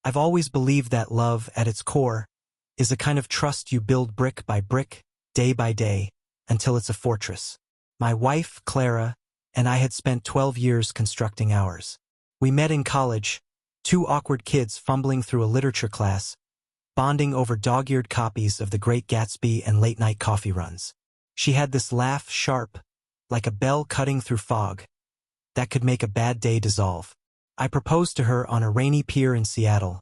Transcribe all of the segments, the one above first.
I've always believed that love, at its core, is a kind of trust you build brick by brick, day by day, until it's a fortress. My wife, Clara, and I had spent 12 years constructing ours. We met in college, two awkward kids fumbling through a literature class, bonding over dog-eared copies of The Great Gatsby and late-night coffee runs. She had this laugh sharp, like a bell cutting through fog, that could make a bad day dissolve. I proposed to her on a rainy pier in Seattle,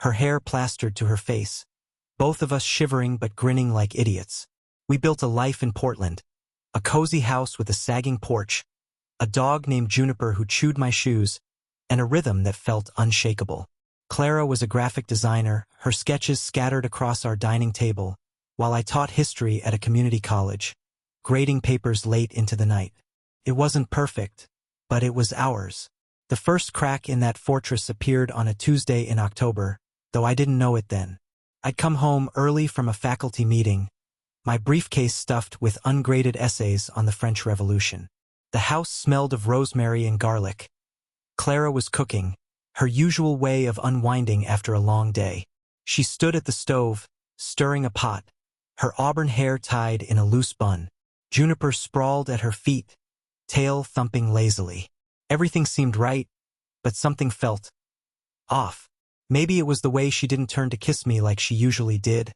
her hair plastered to her face, both of us shivering but grinning like idiots. We built a life in Portland, a cozy house with a sagging porch, a dog named Juniper who chewed my shoes, and a rhythm that felt unshakable. Clara was a graphic designer, her sketches scattered across our dining table, while I taught history at a community college, grading papers late into the night. It wasn't perfect, but it was ours. The first crack in that fortress appeared on a Tuesday in October, though I didn't know it then. I'd come home early from a faculty meeting, my briefcase stuffed with ungraded essays on the French Revolution. The house smelled of rosemary and garlic. Clara was cooking, her usual way of unwinding after a long day. She stood at the stove, stirring a pot, her auburn hair tied in a loose bun. Juniper sprawled at her feet, tail thumping lazily. Everything seemed right, but something felt off. Maybe it was the way she didn't turn to kiss me like she usually did,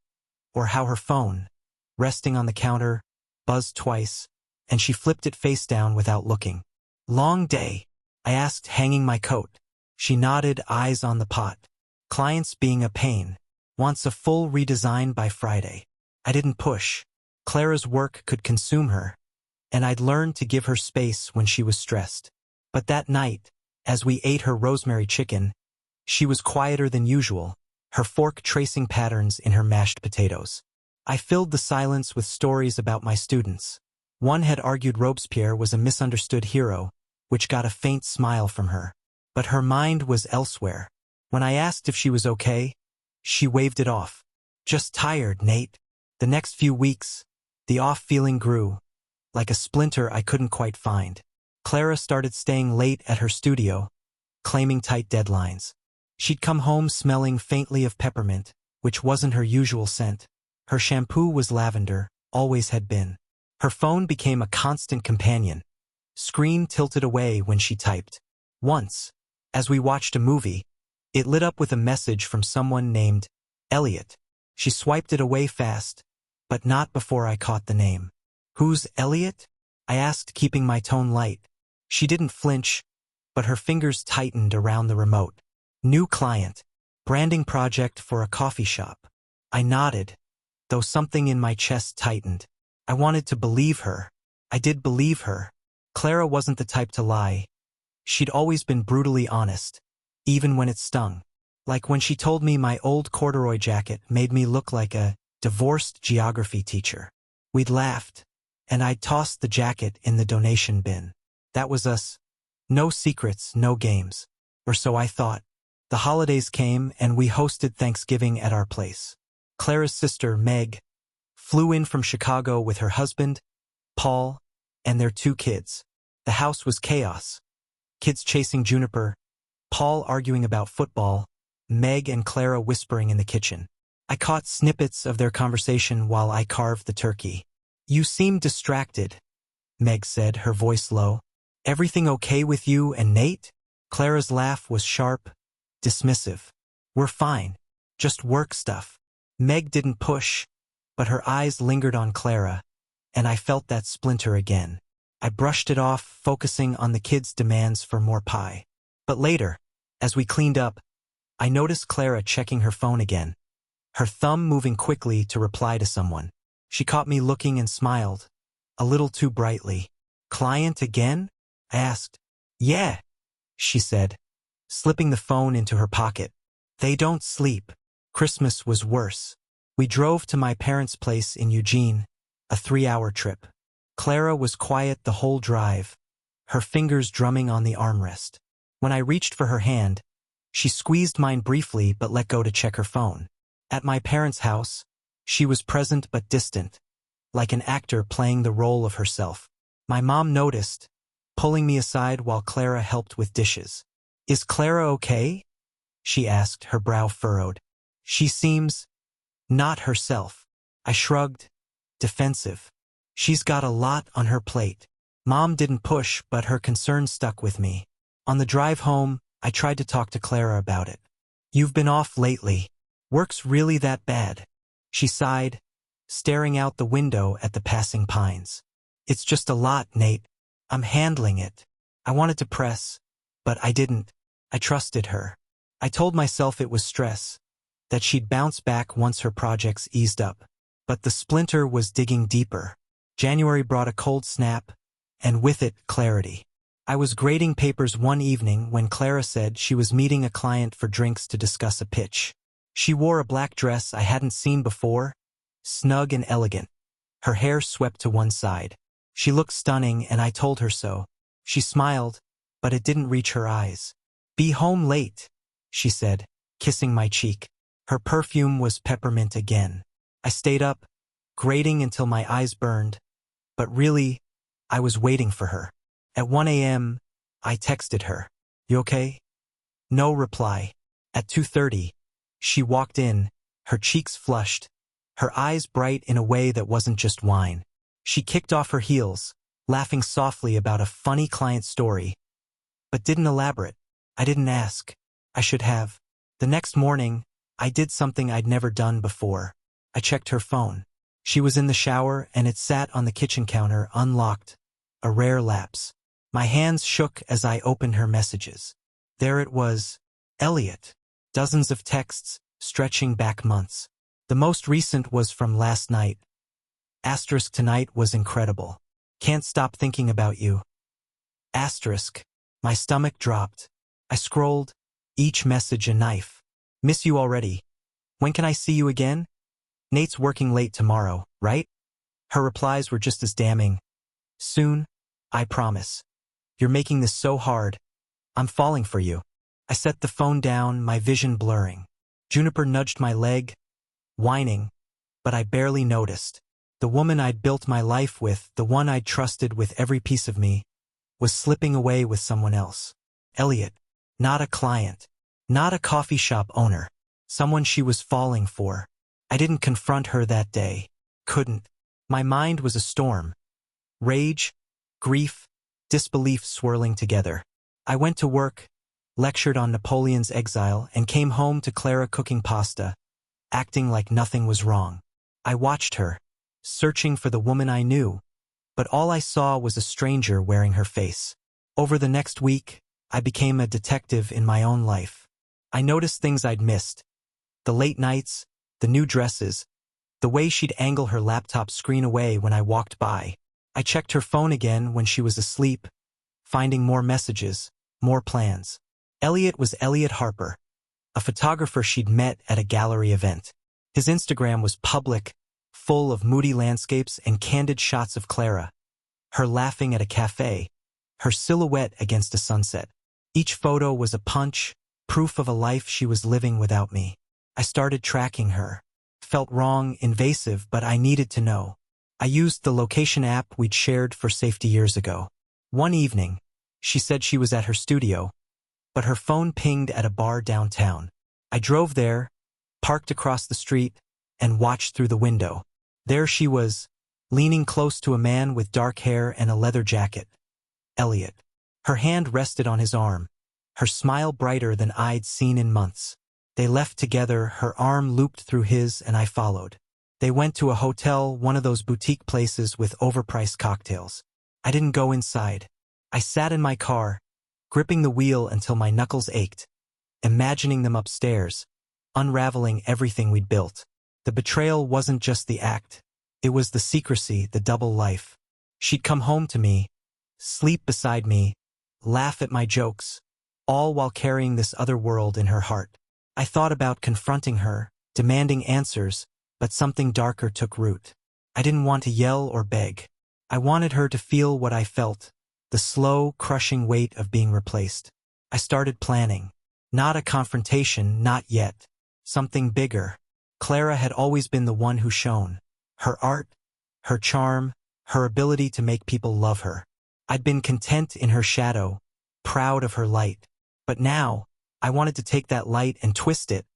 or how her phone, resting on the counter, buzzed twice, and she flipped it face down without looking. "Long day?" I asked, hanging my coat. She nodded, eyes on the pot. "Clients being a pain. Wants a full redesign by Friday." I didn't push. Clara's work could consume her, and I'd learned to give her space when she was stressed. But that night, as we ate her rosemary chicken, she was quieter than usual, her fork tracing patterns in her mashed potatoes. I filled the silence with stories about my students. One had argued Robespierre was a misunderstood hero, which got a faint smile from her. But her mind was elsewhere. When I asked if she was okay, she waved it off. "Just tired, Nate." The next few weeks, the off feeling grew, like a splinter I couldn't quite find. Clara started staying late at her studio, claiming tight deadlines. She'd come home smelling faintly of peppermint, which wasn't her usual scent. Her shampoo was lavender, always had been. Her phone became a constant companion, screen tilted away when she typed. Once, as we watched a movie, it lit up with a message from someone named Elliot. She swiped it away fast, but not before I caught the name. "Who's Elliot?" I asked, keeping my tone light. She didn't flinch, but her fingers tightened around the remote. "New client. Branding project for a coffee shop." I nodded, though something in my chest tightened. I wanted to believe her. I did believe her. Clara wasn't the type to lie. She'd always been brutally honest, even when it stung. Like when she told me my old corduroy jacket made me look like a divorced geography teacher. We'd laughed, and I'd tossed the jacket in the donation bin. That was us. No secrets, no games. Or so I thought. The holidays came, and we hosted Thanksgiving at our place. Clara's sister, Meg, flew in from Chicago with her husband, Paul, and their two kids. The house was chaos. Kids chasing Juniper, Paul arguing about football, Meg and Clara whispering in the kitchen. I caught snippets of their conversation while I carved the turkey. "You seem distracted," Meg said, her voice low. "Everything okay with you and Nate?" Clara's laugh was sharp, dismissive. "We're fine. Just work stuff." Meg didn't push, but her eyes lingered on Clara, and I felt that splinter again. I brushed it off, focusing on the kids' demands for more pie. But later, as we cleaned up, I noticed Clara checking her phone again, her thumb moving quickly to reply to someone. She caught me looking and smiled, a little too brightly. "Client again?" I asked. "Yeah," she said, slipping the phone into her pocket. "They don't sleep." Christmas was worse. We drove to my parents' place in Eugene, a 3-hour trip. Clara was quiet the whole drive, her fingers drumming on the armrest. When I reached for her hand, she squeezed mine briefly but let go to check her phone. At my parents' house, she was present but distant, like an actor playing the role of herself. My mom noticed, pulling me aside while Clara helped with dishes. "Is Clara okay?" she asked, her brow furrowed. She seems not herself. I shrugged, defensive. She's got a lot on her plate. Mom didn't push, but her concern stuck with me. On the drive home, I tried to talk to Clara about it. You've been off lately. Work's really that bad? She sighed, staring out the window at the passing pines. It's just a lot, Nate. I'm handling it. I wanted to press, but I didn't. I trusted her. I told myself it was stress, that she'd bounce back once her projects eased up. But the splinter was digging deeper. January brought a cold snap, and with it, clarity. I was grading papers one evening when Clara said she was meeting a client for drinks to discuss a pitch. She wore a black dress I hadn't seen before, snug and elegant. Her hair swept to one side. She looked stunning, and I told her so. She smiled, but it didn't reach her eyes. Be home late, she said, kissing my cheek. Her perfume was peppermint again. I stayed up, grading until my eyes burned, but really, I was waiting for her. At 1 a.m., I texted her. You okay? No reply. At 2:30, she walked in, her cheeks flushed, her eyes bright in a way that wasn't just wine. She kicked off her heels, laughing softly about a funny client story, but didn't elaborate. I didn't ask. I should have. The next morning, I did something I'd never done before. I checked her phone. She was in the shower, and it sat on the kitchen counter, unlocked, a rare lapse. My hands shook as I opened her messages. There it was, Elliot. Dozens of texts, stretching back months. The most recent was from last night. Asterisk, tonight was incredible. Can't stop thinking about you. Asterisk. My stomach dropped. I scrolled, each message a knife. Miss you already. When can I see you again? Nate's working late tomorrow, right? Her replies were just as damning. Soon, I promise. You're making this so hard. I'm falling for you. I set the phone down, my vision blurring. Juniper nudged my leg, whining, but I barely noticed. The woman I'd built my life with, the one I'd trusted with every piece of me, was slipping away with someone else. Elliot, not a client, not a coffee shop owner, someone she was falling for. I didn't confront her that day. Couldn't. My mind was a storm. Rage, grief, disbelief swirling together. I went to work, lectured on Napoleon's exile, and came home to Clara cooking pasta, acting like nothing was wrong. I watched her, searching for the woman I knew, but all I saw was a stranger wearing her face. Over the next week, I became a detective in my own life. I noticed things I'd missed. The late nights, the new dresses, the way she'd angle her laptop screen away when I walked by. I checked her phone again when she was asleep, finding more messages, more plans. Elliot was Elliot Harper, a photographer she'd met at a gallery event. His Instagram was public, full of moody landscapes and candid shots of Clara, her laughing at a cafe, her silhouette against a sunset. Each photo was a punch, proof of a life she was living without me. I started tracking her. Felt wrong, invasive, but I needed to know. I used the location app we'd shared for safety years ago. One evening, she said she was at her studio, but her phone pinged at a bar downtown. I drove there, parked across the street, and watched through the window. There she was, leaning close to a man with dark hair and a leather jacket. Elliot. Her hand rested on his arm, her smile brighter than I'd seen in months. They left together, her arm looped through his, and I followed. They went to a hotel, one of those boutique places with overpriced cocktails. I didn't go inside. I sat in my car, gripping the wheel until my knuckles ached, imagining them upstairs, unraveling everything we'd built. The betrayal wasn't just the act. It was the secrecy, the double life. She'd come home to me, sleep beside me, laugh at my jokes, all while carrying this other world in her heart. I thought about confronting her, demanding answers, but something darker took root. I didn't want to yell or beg. I wanted her to feel what I felt, the slow, crushing weight of being replaced. I started planning. Not a confrontation, not yet. Something bigger. Clara had always been the one who shone. Her art, her charm, her ability to make people love her. I'd been content in her shadow, proud of her light. But now, I wanted to take that light and twist it,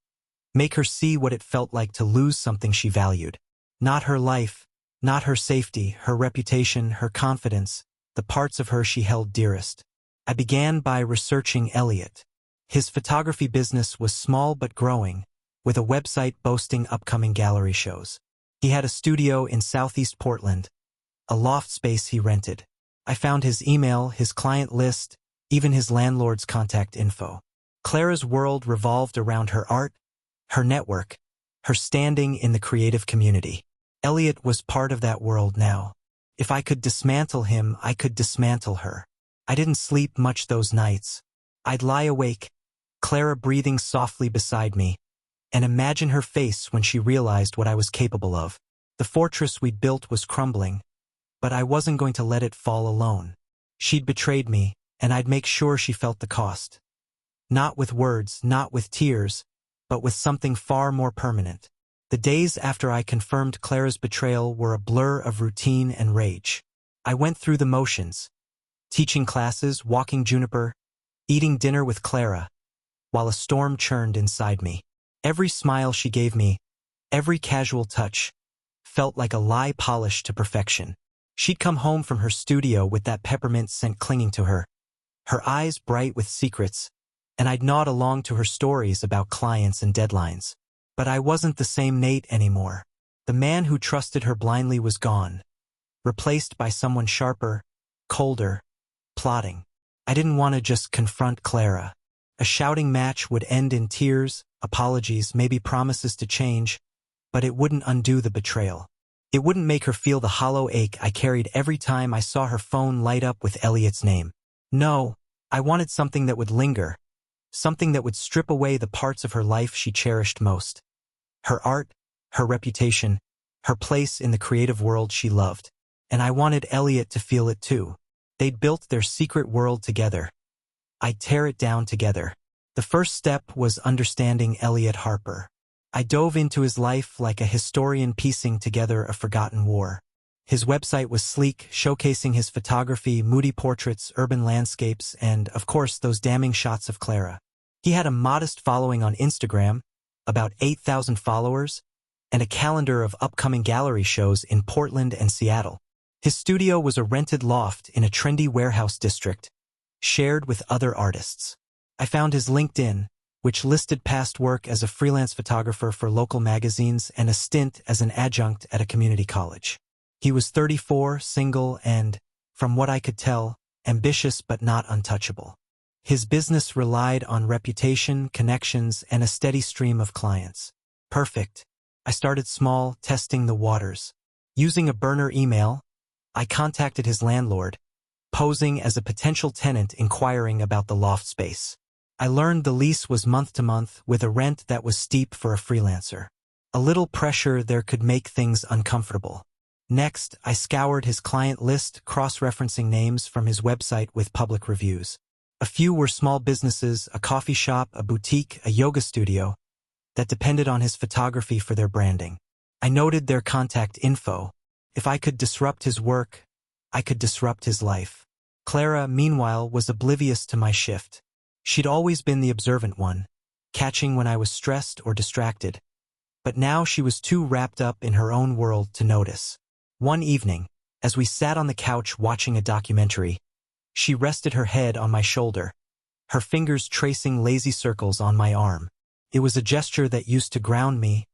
make her see what it felt like to lose something she valued. Not her life, not her safety, her reputation, her confidence, the parts of her she held dearest. I began by researching Elliot. His photography business was small but growing, with a website boasting upcoming gallery shows. He had a studio in Southeast Portland, a loft space he rented. I found his email, his client list, even his landlord's contact info. Clara's world revolved around her art, her network, her standing in the creative community. Elliot was part of that world now. If I could dismantle him, I could dismantle her. I didn't sleep much those nights. I'd lie awake, Clara breathing softly beside me, and imagine her face when she realized what I was capable of. The fortress we'd built was crumbling, but I wasn't going to let it fall alone. She'd betrayed me, and I'd make sure she felt the cost. Not with words, not with tears, but with something far more permanent. The days after I confirmed Clara's betrayal were a blur of routine and rage. I went through the motions, teaching classes, walking Juniper, eating dinner with Clara, while a storm churned inside me. Every smile she gave me, every casual touch, felt like a lie polished to perfection. She'd come home from her studio with that peppermint scent clinging to her, her eyes bright with secrets, and I'd nod along to her stories about clients and deadlines. But I wasn't the same Nate anymore. The man who trusted her blindly was gone, replaced by someone sharper, colder, plotting. I didn't want to just confront Clara. A shouting match would end in tears, apologies, maybe promises to change, but it wouldn't undo the betrayal. It wouldn't make her feel the hollow ache I carried every time I saw her phone light up with Elliot's name. No, I wanted something that would linger, something that would strip away the parts of her life she cherished most. Her art, her reputation, her place in the creative world she loved. And I wanted Elliot to feel it too. They'd built their secret world together. I'd tear it down together. The first step was understanding Elliot Harper. I dove into his life like a historian piecing together a forgotten war. His website was sleek, showcasing his photography, moody portraits, urban landscapes, and, of course, those damning shots of Clara. He had a modest following on Instagram, about 8,000 followers, and a calendar of upcoming gallery shows in Portland and Seattle. His studio was a rented loft in a trendy warehouse district, shared with other artists. I found his LinkedIn, which listed past work as a freelance photographer for local magazines and a stint as an adjunct at a community college. He was 34, single, and, from what I could tell, ambitious but not untouchable. His business relied on reputation, connections, and a steady stream of clients. Perfect. I started small, testing the waters. Using a burner email, I contacted his landlord, posing as a potential tenant inquiring about the loft space. I learned the lease was month to month with a rent that was steep for a freelancer. A little pressure there could make things uncomfortable. Next, I scoured his client list, cross-referencing names from his website with public reviews. A few were small businesses, a coffee shop, a boutique, a yoga studio, that depended on his photography for their branding. I noted their contact info. If I could disrupt his work, I could disrupt his life. Clara, meanwhile, was oblivious to my shift. She'd always been the observant one, catching when I was stressed or distracted. But now she was too wrapped up in her own world to notice. One evening, as we sat on the couch watching a documentary, she rested her head on my shoulder, her fingers tracing lazy circles on my arm. It was a gesture that used to ground me,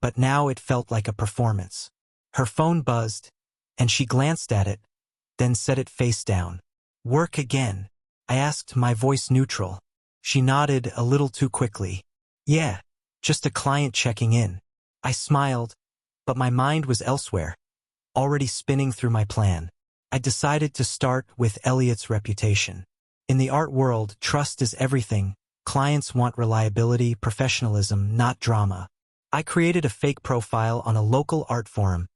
but now it felt like a performance. Her phone buzzed, and she glanced at it, then set it face down. "Work again?" I asked, my voice neutral. She nodded a little too quickly. "Yeah, just a client checking in." I smiled, but my mind was elsewhere, already spinning through my plan. I decided to start with Elliot's reputation. In the art world, trust is everything. Clients want reliability, professionalism, not drama. I created a fake profile on a local art forum,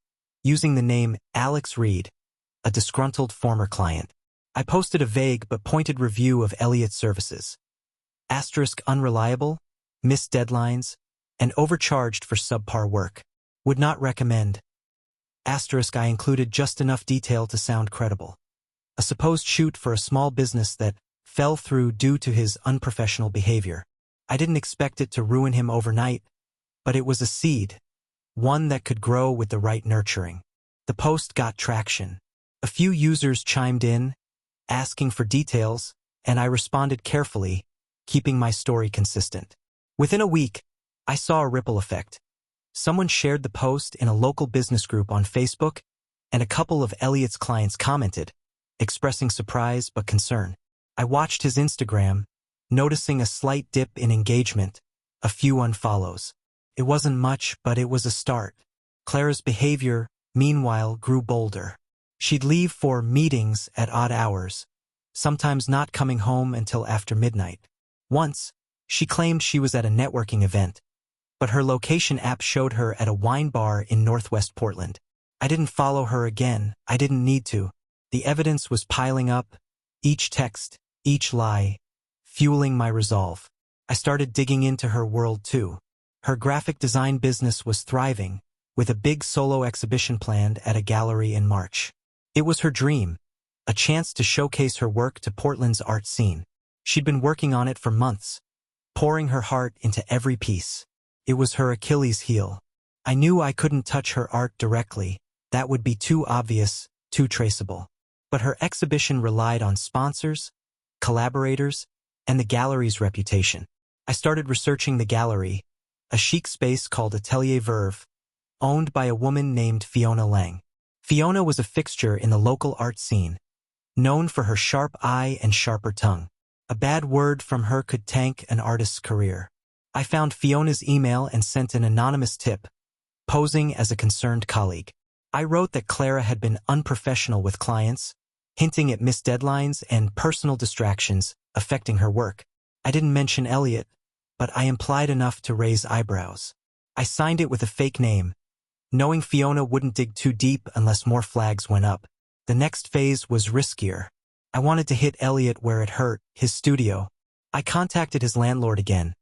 using the name Alex Reed, a disgruntled former client. I posted a vague but pointed review of Elliot's services. Asterisk unreliable, missed deadlines, and overcharged for subpar work. Would not recommend. Asterisk I included just enough detail to sound credible. A supposed shoot for a small business that fell through due to his unprofessional behavior. I didn't expect it to ruin him overnight, but it was a seed, one that could grow with the right nurturing. The post got traction. A few users chimed in, asking for details, and I responded carefully, keeping my story consistent. Within a week, I saw a ripple effect. Someone shared the post in a local business group on Facebook, and a couple of Elliot's clients commented, expressing surprise but concern. I watched his Instagram, noticing a slight dip in engagement, a few unfollows. It wasn't much, but it was a start. Clara's behavior, meanwhile, grew bolder. She'd leave for meetings at odd hours, sometimes not coming home until after midnight. Once, she claimed she was at a networking event, but her location app showed her at a wine bar in Northwest Portland. I didn't follow her again. I didn't need to. The evidence was piling up, each text, each lie, fueling my resolve. I started digging into her world too. Her graphic design business was thriving, with a big solo exhibition planned at a gallery in March. It was her dream, a chance to showcase her work to Portland's art scene. She'd been working on it for months, pouring her heart into every piece. It was her Achilles heel. I knew I couldn't touch her art directly. That would be too obvious, too traceable. But her exhibition relied on sponsors, collaborators, and the gallery's reputation. I started researching the gallery, a chic space called Atelier Verve, owned by a woman named Fiona Lang. Fiona was a fixture in the local art scene, known for her sharp eye and sharper tongue. A bad word from her could tank an artist's career. I found Fiona's email and sent an anonymous tip, posing as a concerned colleague. I wrote that Clara had been unprofessional with clients, hinting at missed deadlines and personal distractions affecting her work. I didn't mention Elliot, but I implied enough to raise eyebrows. I signed it with a fake name, knowing Fiona wouldn't dig too deep unless more flags went up. The next phase was riskier. I wanted to hit Elliot where it hurt, his studio. I contacted his landlord again,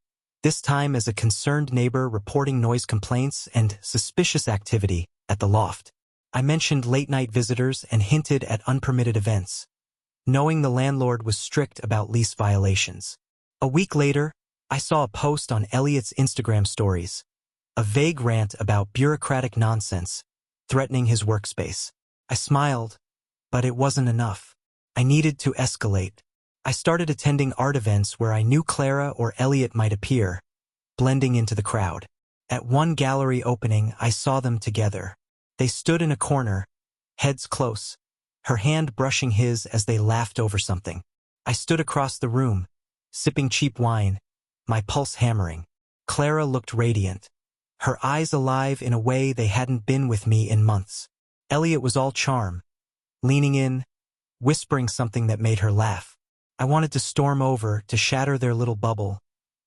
this time as a concerned neighbor reporting noise complaints and suspicious activity at the loft. I mentioned late-night visitors and hinted at unpermitted events, knowing the landlord was strict about lease violations. A week later, I saw a post on Elliot's Instagram stories, a vague rant about bureaucratic nonsense, threatening his workspace. I smiled, but it wasn't enough. I needed to escalate. I started attending art events where I knew Clara or Elliot might appear, blending into the crowd. At one gallery opening, I saw them together. They stood in a corner, heads close, her hand brushing his as they laughed over something. I stood across the room, sipping cheap wine, my pulse hammering. Clara looked radiant, her eyes alive in a way they hadn't been with me in months. Elliot was all charm, leaning in, whispering something that made her laugh. I wanted to storm over to shatter their little bubble,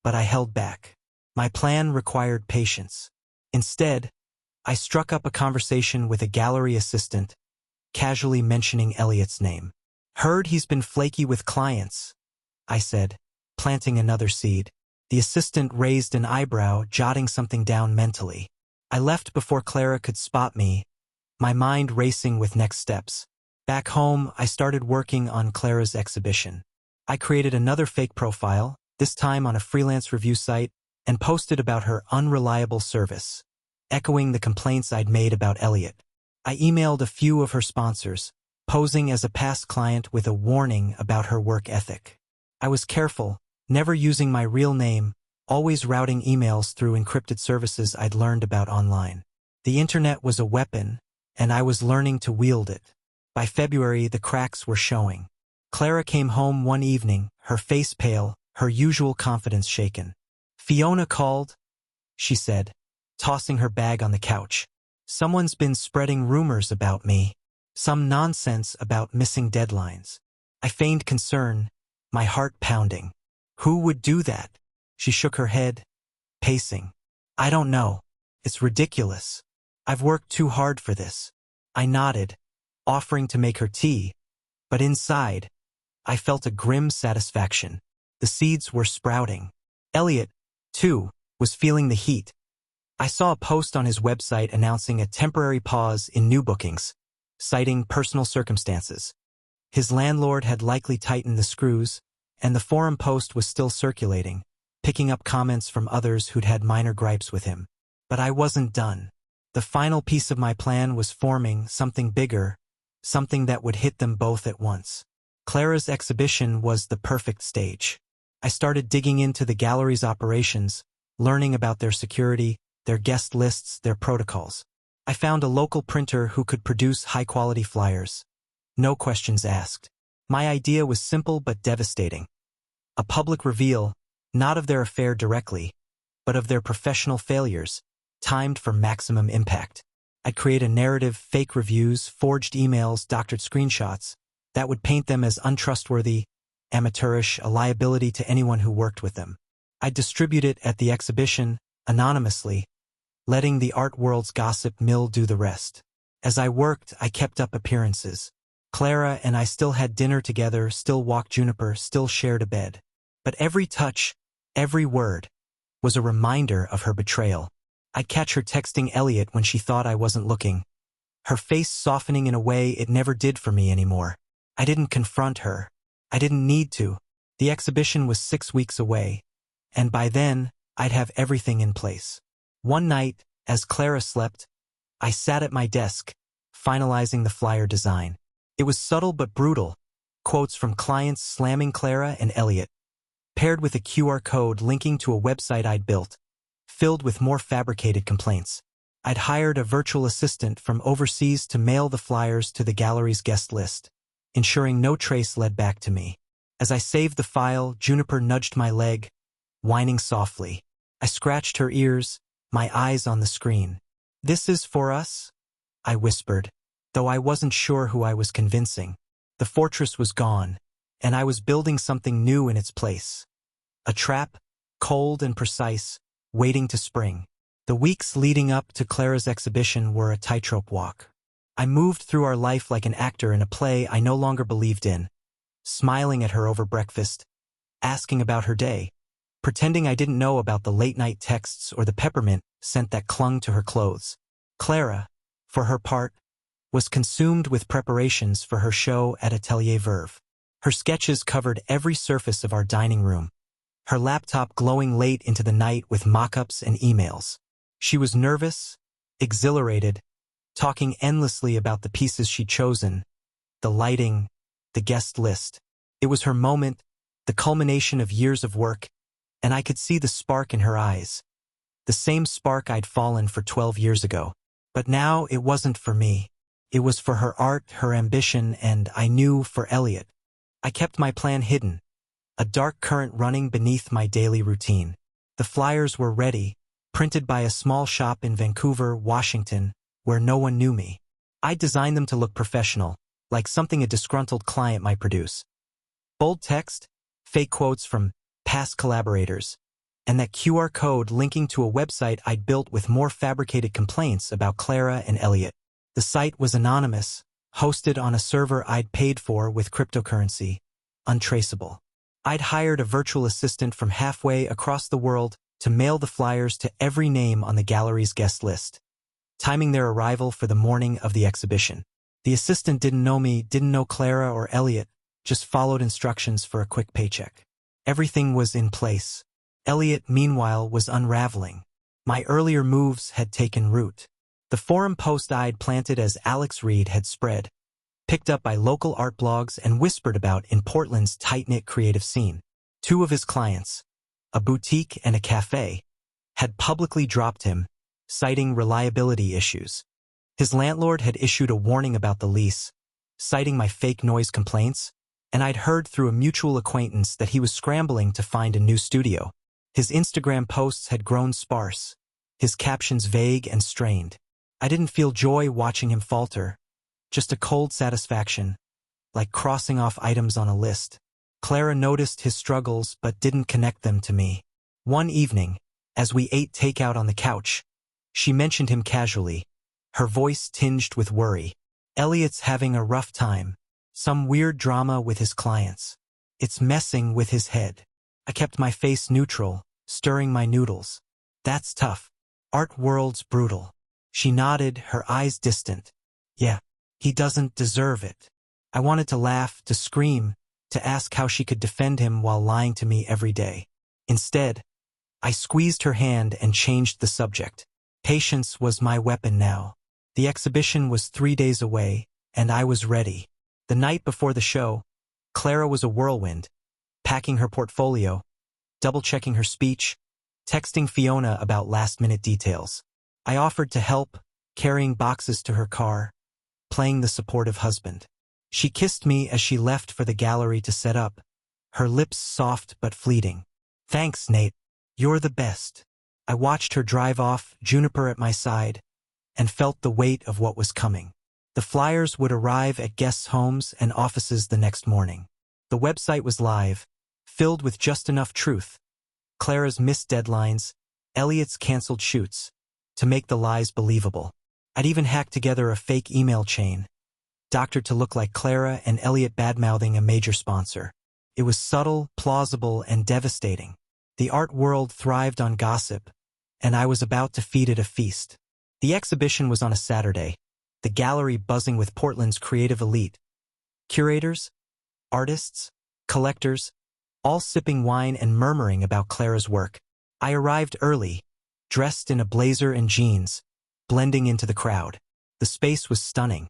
but I held back. My plan required patience. Instead, I struck up a conversation with a gallery assistant, casually mentioning Elliot's name. "Heard he's been flaky with clients," I said, planting another seed. The assistant raised an eyebrow, jotting something down mentally. I left before Clara could spot me, my mind racing with next steps. Back home, I started working on Clara's exhibition. I created another fake profile, this time on a freelance review site, and posted about her unreliable service, echoing the complaints I'd made about Elliot. I emailed a few of her sponsors, posing as a past client with a warning about her work ethic. I was careful, never using my real name, always routing emails through encrypted services I'd learned about online. The internet was a weapon, and I was learning to wield it. By February, the cracks were showing. Clara came home one evening, her face pale, her usual confidence shaken. "Fiona called," she said, tossing her bag on the couch. "Someone's been spreading rumors about me. Some nonsense about missing deadlines." I feigned concern, my heart pounding. "Who would do that?" She shook her head, pacing. "I don't know. It's ridiculous. I've worked too hard for this." I nodded, offering to make her tea, but inside, I felt a grim satisfaction. The seeds were sprouting. Elliot, too, was feeling the heat. I saw a post on his website announcing a temporary pause in new bookings, citing personal circumstances. His landlord had likely tightened the screws, and the forum post was still circulating, picking up comments from others who'd had minor gripes with him. But I wasn't done. The final piece of my plan was forming something bigger, something that would hit them both at once. Clara's exhibition was the perfect stage. I started digging into the gallery's operations, learning about their security, their guest lists, their protocols. I found a local printer who could produce high-quality flyers. No questions asked. My idea was simple but devastating. A public reveal, not of their affair directly, but of their professional failures, timed for maximum impact. I'd create a narrative, fake reviews, forged emails, doctored screenshots, that would paint them as untrustworthy, amateurish, a liability to anyone who worked with them. I'd distribute it at the exhibition, anonymously, letting the art world's gossip mill do the rest. As I worked, I kept up appearances. Clara and I still had dinner together, still walked Juniper, still shared a bed. But every touch, every word, was a reminder of her betrayal. I'd catch her texting Elliot when she thought I wasn't looking, her face softening in a way it never did for me anymore. I didn't confront her. I didn't need to. The exhibition was 6 weeks away, and by then, I'd have everything in place. One night, as Clara slept, I sat at my desk, finalizing the flyer design. It was subtle but brutal, quotes from clients slamming Clara and Elliot, paired with a QR code linking to a website I'd built, filled with more fabricated complaints. I'd hired a virtual assistant from overseas to mail the flyers to the gallery's guest list, ensuring no trace led back to me. As I saved the file, Juniper nudged my leg, whining softly. I scratched her ears, my eyes on the screen. "This is for us?" I whispered, though I wasn't sure who I was convincing. The fortress was gone, and I was building something new in its place. A trap, cold and precise, waiting to spring. The weeks leading up to Clara's exhibition were a tightrope walk. I moved through our life like an actor in a play I no longer believed in, smiling at her over breakfast, asking about her day, pretending I didn't know about the late-night texts or the peppermint scent that clung to her clothes. Clara, for her part, was consumed with preparations for her show at Atelier Verve. Her sketches covered every surface of our dining room, her laptop glowing late into the night with mock-ups and emails. She was nervous, exhilarated, talking endlessly about the pieces she'd chosen, the lighting, the guest list. It was her moment, the culmination of years of work, and I could see the spark in her eyes, the same spark I'd fallen for 12 years ago. But now it wasn't for me. It was for her art, her ambition, and, I knew, for Elliot. I kept my plan hidden, a dark current running beneath my daily routine. The flyers were ready, printed by a small shop in Vancouver, Washington, where no one knew me. I designed them to look professional, like something a disgruntled client might produce. Bold text, fake quotes from past collaborators, and that QR code linking to a website I'd built with more fabricated complaints about Clara and Elliot. The site was anonymous, hosted on a server I'd paid for with cryptocurrency, untraceable. I'd hired a virtual assistant from halfway across the world to mail the flyers to every name on the gallery's guest list, timing their arrival for the morning of the exhibition. The assistant didn't know me, didn't know Clara or Elliot, just followed instructions for a quick paycheck. Everything was in place. Elliot, meanwhile, was unraveling. My earlier moves had taken root. The forum post I'd planted as Alex Reed had spread, picked up by local art blogs and whispered about in Portland's tight-knit creative scene. 2 of his clients, a boutique and a cafe, had publicly dropped him, citing reliability issues. His landlord had issued a warning about the lease, citing my fake noise complaints, and I'd heard through a mutual acquaintance that he was scrambling to find a new studio. His Instagram posts had grown sparse, his captions vague and strained. I didn't feel joy watching him falter, just a cold satisfaction, like crossing off items on a list. Clara noticed his struggles but didn't connect them to me. One evening, as we ate takeout on the couch, she mentioned him casually, her voice tinged with worry. "Elliot's having a rough time. Some weird drama with his clients. It's messing with his head." I kept my face neutral, stirring my noodles. "That's tough. Art world's brutal." She nodded, her eyes distant. "Yeah, he doesn't deserve it." I wanted to laugh, to scream, to ask how she could defend him while lying to me every day. Instead, I squeezed her hand and changed the subject. Patience was my weapon now. The exhibition was 3 days away, and I was ready. The night before the show, Clara was a whirlwind, packing her portfolio, double-checking her speech, texting Fiona about last-minute details. I offered to help, carrying boxes to her car, playing the supportive husband. She kissed me as she left for the gallery to set up, her lips soft but fleeting. "Thanks, Nate. You're the best." I watched her drive off, Juniper at my side, and felt the weight of what was coming. The flyers would arrive at guests' homes and offices the next morning. The website was live, filled with just enough truth. Clara's missed deadlines, Elliot's canceled shoots, to make the lies believable. I'd even hacked together a fake email chain, doctored to look like Clara and Elliot badmouthing a major sponsor. It was subtle, plausible, and devastating. The art world thrived on gossip, and I was about to feed it a feast. The exhibition was on a Saturday, the gallery buzzing with Portland's creative elite. Curators, artists, collectors, all sipping wine and murmuring about Clara's work. I arrived early, dressed in a blazer and jeans, blending into the crowd. The space was stunning.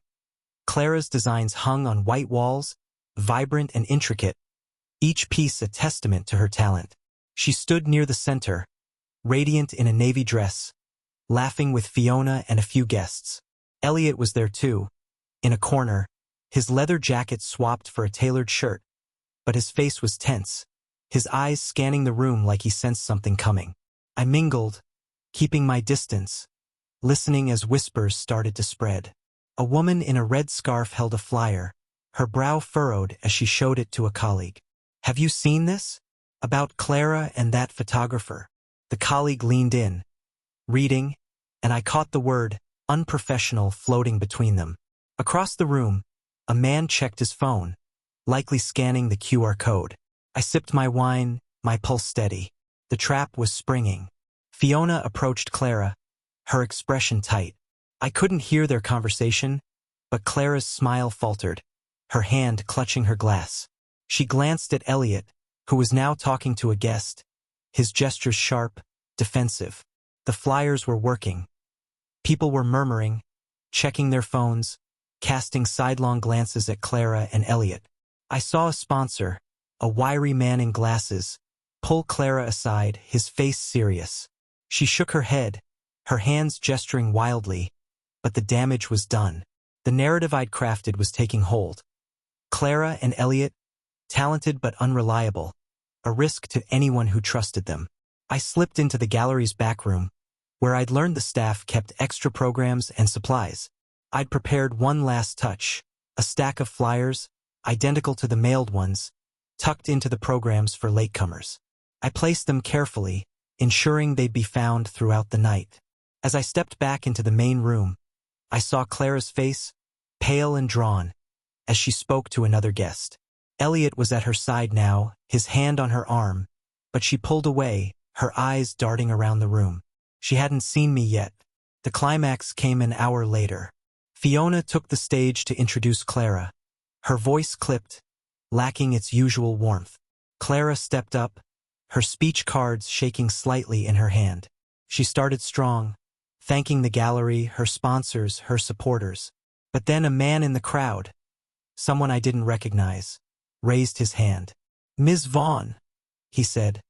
Clara's designs hung on white walls, vibrant and intricate, each piece a testament to her talent. She stood near the center, radiant in a navy dress, laughing with Fiona and a few guests. Elliot was there too, in a corner, his leather jacket swapped for a tailored shirt, but his face was tense, his eyes scanning the room like he sensed something coming. I mingled, keeping my distance, listening as whispers started to spread. A woman in a red scarf held a flyer, her brow furrowed as she showed it to a colleague. "Have you seen this? About Clara and that photographer." The colleague leaned in, reading, and I caught the word unprofessional floating between them. Across the room, a man checked his phone, likely scanning the QR code. I sipped my wine, my pulse steady. The trap was springing. Fiona approached Clara, her expression tight. I couldn't hear their conversation, but Clara's smile faltered, her hand clutching her glass. She glanced at Elliot, who was now talking to a guest, his gestures sharp, defensive. The flyers were working. People were murmuring, checking their phones, casting sidelong glances at Clara and Elliot. I saw a sponsor, a wiry man in glasses, pull Clara aside, his face serious. She shook her head, her hands gesturing wildly, but the damage was done. The narrative I'd crafted was taking hold. Clara and Elliot, talented but unreliable, a risk to anyone who trusted them. I slipped into the gallery's back room, where I'd learned the staff kept extra programs and supplies. I'd prepared one last touch, a stack of flyers, identical to the mailed ones, tucked into the programs for latecomers. I placed them carefully, ensuring they'd be found throughout the night. As I stepped back into the main room, I saw Clara's face, pale and drawn, as she spoke to another guest. Elliot was at her side now, his hand on her arm, but she pulled away, her eyes darting around the room. She hadn't seen me yet. The climax came an hour later. Fiona took the stage to introduce Clara. Her voice clipped, lacking its usual warmth. Clara stepped up, her speech cards shaking slightly in her hand. She started strong, thanking the gallery, her sponsors, her supporters. But then a man in the crowd, someone I didn't recognize, raised his hand. "Ms. Vaughn," he said,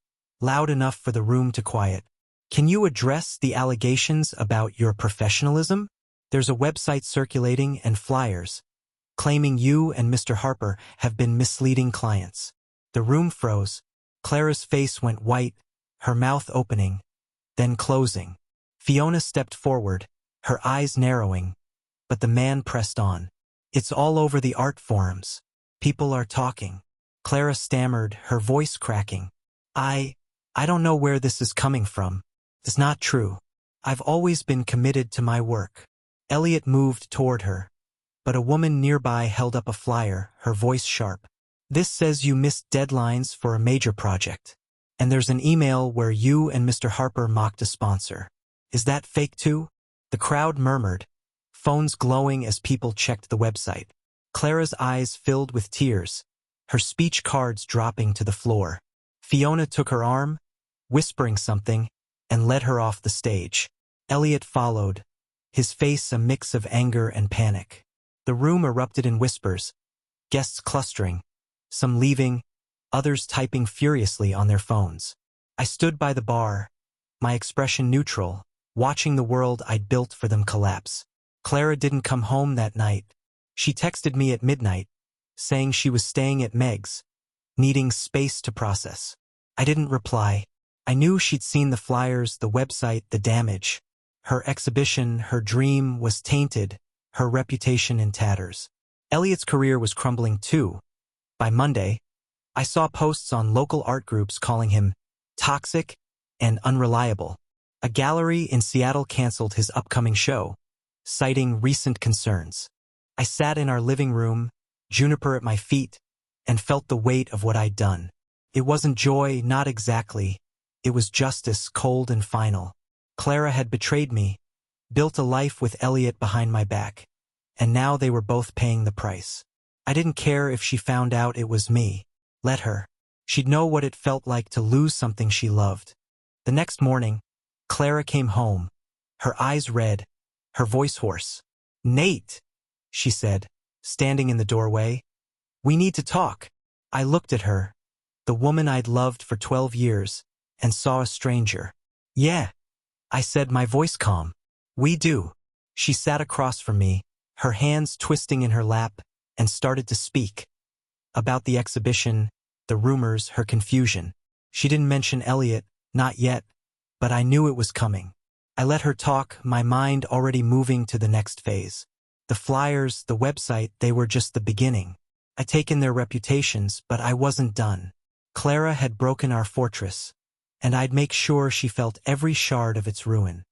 loud enough for the room to quiet. "Can you address the allegations about your professionalism? There's a website circulating and flyers, claiming you and Mr. Harper have been misleading clients." The room froze. Clara's face went white, her mouth opening, then closing. Fiona stepped forward, her eyes narrowing, but the man pressed on. "It's all over the art forums. People are talking." Clara stammered, her voice cracking. I don't know where this is coming from. It's not true. I've always been committed to my work." Elliot moved toward her, but a woman nearby held up a flyer, her voice sharp. "This says you missed deadlines for a major project. And there's an email where you and Mr. Harper mocked a sponsor. Is that fake too?" The crowd murmured, phones glowing as people checked the website. Clara's eyes filled with tears, her speech cards dropping to the floor. Fiona took her arm, whispering something, and led her off the stage. Elliot followed, his face a mix of anger and panic. The room erupted in whispers, guests clustering, some leaving, others typing furiously on their phones. I stood by the bar, my expression neutral, watching the world I'd built for them collapse. Clara didn't come home that night. She texted me at midnight, saying she was staying at Meg's, needing space to process. I didn't reply. I knew she'd seen the flyers, the website, the damage. Her exhibition, her dream was tainted, her reputation in tatters. Elliot's career was crumbling too. By Monday, I saw posts on local art groups calling him toxic and unreliable. A gallery in Seattle canceled his upcoming show, citing recent concerns. I sat in our living room, juniper at my feet, and felt the weight of what I'd done. It wasn't joy, not exactly. It was justice, cold and final. Clara had betrayed me, built a life with Elliot behind my back, and now they were both paying the price. I didn't care if she found out it was me. Let her. She'd know what it felt like to lose something she loved. The next morning, Clara came home, her eyes red, her voice hoarse. "Nate," she said, standing in the doorway. "We need to talk." I looked at her, the woman I'd loved for 12 years, and saw a stranger. "Yeah," I said, my voice calm. "We do." She sat across from me, her hands twisting in her lap, and started to speak. About the exhibition, the rumors, her confusion. She didn't mention Elliot, not yet, but I knew it was coming. I let her talk, my mind already moving to the next phase. The flyers, the website, they were just the beginning. I'd taken their reputations, but I wasn't done. Clara had broken our fortress, and I'd make sure she felt every shard of its ruin.